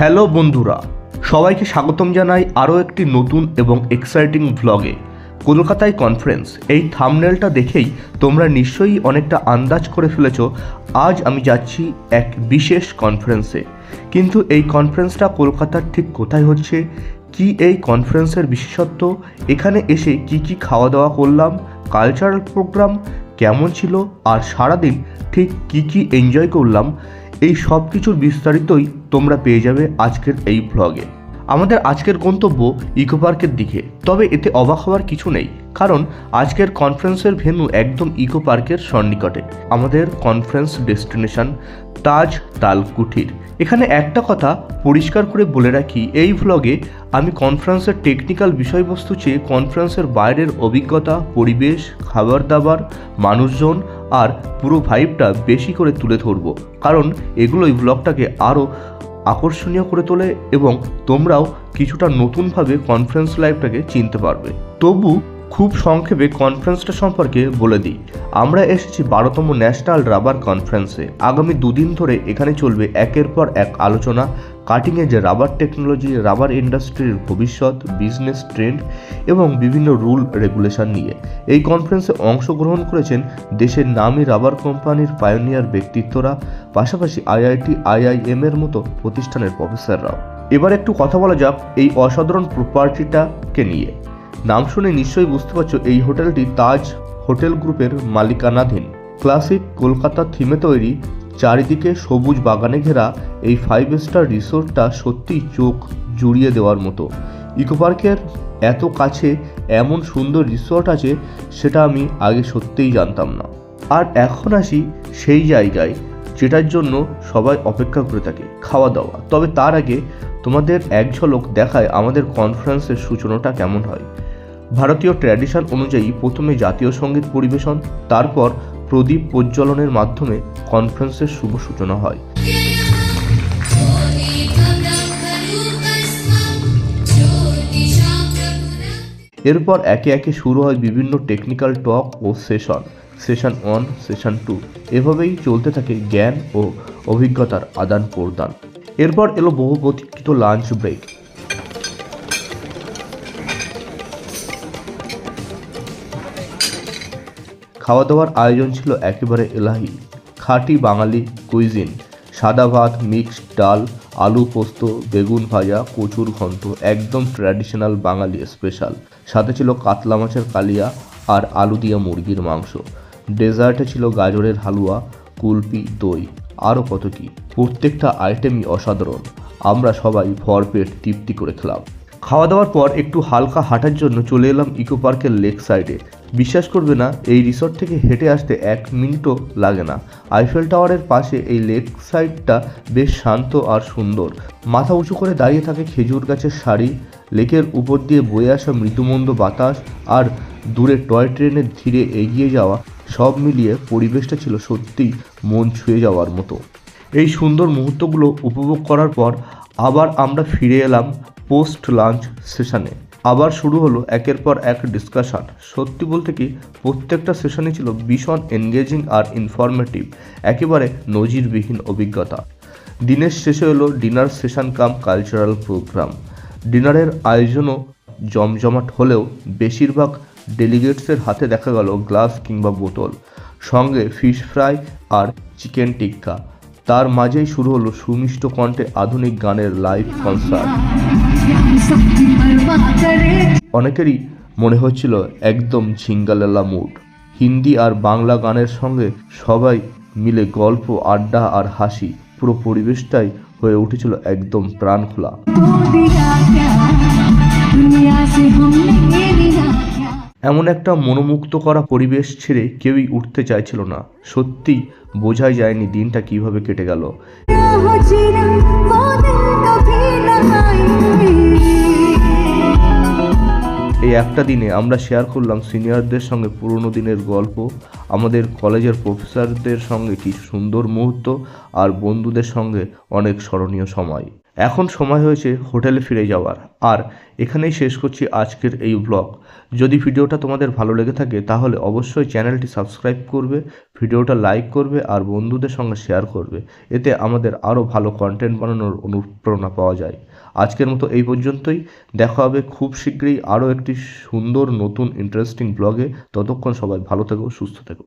Hello বন্ধুরা, সবাইকে স্বাগতম জানাই আরও একটি নতুন এবং এক্সাইটিং ভ্লগে। কলকাতায় কনফারেন্স, এই থাম্বনেলটা দেখেই তোমরা নিশ্চয়ই অনেকটা আন্দাজ করে ফেলেছ আজ আমি যাচ্ছি এক বিশেষ কনফারেন্সে। কিন্তু এই কনফারেন্সটা কলকাতার ঠিক কোথায় হচ্ছে, কি এই কনফারেন্সের বিশেষত্ব, এখানে এসে কি খাওয়া দাওয়া করলাম, কালচারাল প্রোগ্রাম কেমন ছিল, আর সারাদিন ঠিক কি এনজয় করলাম, এই সব কিছুর বিস্তারিতই তোমরা পেয়ে যাবে আজকের এই ব্লগে। আমাদের আজকের গন্তব্য ইকো পার্কের দিকে, তবে এতে অবাক হওয়ার কিছু নেই, কারণ আজকের কনফারেন্সের ভেন্যু একদম ইকো পার্কের সন্নিকটে। আমাদের কনফারেন্স ডেস্টিনেশন তাজ তাল কুঠির। এখানে একটা কথা পরিষ্কার করে বলে রাখি, এই ভ্লগে আমি কনফারেন্সের টেকনিক্যাল বিষয়বস্তু চেয়ে কনফারেন্সের বাইরের অভিজ্ঞতা, পরিবেশ, খাবার দাবার, মানুষজন আর পুরো ভাইবটা বেশি করে তুলে ধরবো, কারণ এগুলোই ভ্লগটাকে আরও আকর্ষণীয় করে তোলে এবং তোমরাও কিছুটা নতুনভাবে কনফারেন্স লাইফটাকে চিনতে পারবে। তবু খুব সংক্ষেপে কনফারেন্সটা সম্পর্কে বলে দিই। আমরা এসেছি 12তম ন্যাশনাল রাবার কনফারেন্সে। আগামী দুদিন ধরে এখানে চলবে একের পর এক আলোচনা, cutting edge rubber technology, rubber ইন্ডাস্ট্রির ভবিষ্যৎ, বিজনেস ট্রেন্ড এবং বিভিন্ন রুল রেগুলেশন নিয়ে। এই কনফারেন্সে অংশগ্রহণ করেছেন দেশের নামী রাবার কোম্পানির পায়োনিয়ার ব্যক্তিত্বরা, পাশাপাশি আইআইটি, আইআইএম এর মতো প্রতিষ্ঠানের প্রফেসররাও। এবার একটু কথা বলা যাক এই অসাধারণ প্রপার্টিটাকে নিয়ে। নাম শুনে নিশ্চয়ই বুঝতে পারছো এই হোটেলটি তাজ হোটেল গ্রুপের মালিকানাধীন। ক্লাসিক কলকাতা থিমে তৈরি, চারিদিকে সবুজ বাগানে ঘেরা এই 5 স্টার রিসোর্টটা সত্যিই চোখ জুড়িয়ে দেওয়ার মতো। ইকো পার্কের এত কাছে এমন সুন্দর রিসোর্ট আছে সেটা আমি আগে সত্যিই জানতাম না। আর এখন আসি সেই জায়গায় যেটার জন্য সবাই অপেক্ষা করে থাকে, খাওয়া দাওয়া। তবে তার আগে তোমাদের এক ঝলক দেখায় আমাদের কনফারেন্সের সূচনাটা কেমন হয়। ভারতীয় ট্র্যাডিশন অনুযায়ী প্রথমে জাতীয় সঙ্গীত পরিবেশন, তারপর প্রদীপ প্রজ্বলনের মাধ্যমে কনফারেন্সের শুভ সূচনা হয়। এরপর একে একে শুরু হয় বিভিন্ন টেকনিক্যাল টক ও সেশন 1, সেশন 2, এভাবেই চলতে থাকে জ্ঞান ও অভিজ্ঞতার আদান প্রদান। এরপর এলো বহু প্রতীক্ষিত লাঞ্চ ব্রেক। খাওয়া দাওয়ার আয়োজন ছিল একেবারে এলাহি। খাঁটি বাঙালি কুইজিন, সাদা ভাত, মিক্সড ডাল, আলু পোস্ত, বেগুন ভাজা, কচুর ঘন্ট, একদম ট্র্যাডিশনাল বাঙালি স্পেশাল। সাথে ছিল কাতলা মাছের কালিয়া আর আলু দিয়া মুরগির মাংস। ডেজার্টে ছিল গাজরের হালুয়া, কুলপি, দই, আরও কত কি। প্রত্যেকটা আইটেমই অসাধারণ। আমরা সবাই ভরপেট তৃপ্তি করে খেলাম। খাওয়া দাওয়ার পর একটু হালকা হাঁটার জন্য চলে এলাম ইকো পার্কের লেক সাইডে। বিশ্বাস করবে না, এই রিসর্ট থেকে হেঁটে আসতে 1 মিনিটও লাগে না। আইফেল টাওয়ারের পাশে এই লেক সাইডটা বেশ শান্ত আর সুন্দর। মাথা উঁচু করে দাঁড়িয়ে থাকে খেজুর গাছের সারি, লেকের উপর দিয়ে বয়ে আসা মৃদুমন্দ বাতাস আর দূরে টয় ট্রেনের ধীরে এগিয়ে যাওয়া, সব মিলিয়ে পরিবেশটা ছিল সত্যিই মন ছুঁয়ে যাওয়ার মতো। এই সুন্দর মুহূর্তগুলো উপভোগ করার পর আবার আমরা ফিরে এলাম পোস্ট লাঞ্চ সেশনে। আবার শুরু হলো একের পর এক ডিসকাশন। সত্যি বলতে কি, প্রত্যেকটা সেশনই ছিল ভীষণ এনগেজিং আর ইনফরমেটিভ, একেবারে নজিরবিহীন অভিজ্ঞতা। দিনের শেষে এলো ডিনার সেশন কাম কালচারাল প্রোগ্রাম। ডিনারের আয়োজনও জমজমাট হলেও বেশিরভাগ ডেলিগেটসের হাতে দেখা গেল গ্লাস কিংবা বোতল, সঙ্গে ফিশ ফ্রাই আর চিকেন টিক্কা। তার মাঝেই শুরু হলো সুমিষ্ট কণ্ঠে আধুনিক গানের লাইভ কনসার্ট। অনেকেরই মনে হচ্ছিল একদম ঝিঙ্গালালা মুড। হিন্দি আর বাংলা গানের সঙ্গে সবাই মিলে গল্প, আড্ডা আর হাসি, পুরো পরিবেশটাই হয়ে উঠেছিল একদম প্রাণ খোলা। এমন একটা মনোমুগ্ধ করা পরিবেশ ছেড়ে কেউই উঠতে চাইছিল না। সত্যিই বোঝাই যায়নি দিনটা কিভাবে কেটে গেল। এই একটা দিনে আমরা শেয়ার করলাম সিনিয়রদের সঙ্গে পুরনো দিনের গল্প, আমাদের কলেজের প্রফেসরদের সঙ্গে কিছু সুন্দর মুহূর্ত আর বন্ধুদের সঙ্গে অনেক স্মরণীয় সময়। এখন সময় হয়েছে হোটেলে ফিরে যাওয়ার। আর এখানেই শেষ করছি আজকের এই ব্লগ। যদি ভিডিওটা তোমাদের ভালো লেগে থাকে তাহলে অবশ্যই চ্যানেলটি সাবস্ক্রাইব করবে, ভিডিওটা লাইক করবে আর বন্ধুদের সঙ্গে শেয়ার করবে। এতে আমাদের আরও ভালো কন্টেন্ট বানানোর অনুপ্রেরণা পাওয়া যায়। আজকের মতো এই পর্যন্তই। দেখা হবে খুব শীঘ্রই আরও একটি সুন্দর নতুন ইন্টারেস্টিং ব্লগে। ততক্ষণ সবাই ভালো থেকো, সুস্থ থেকো।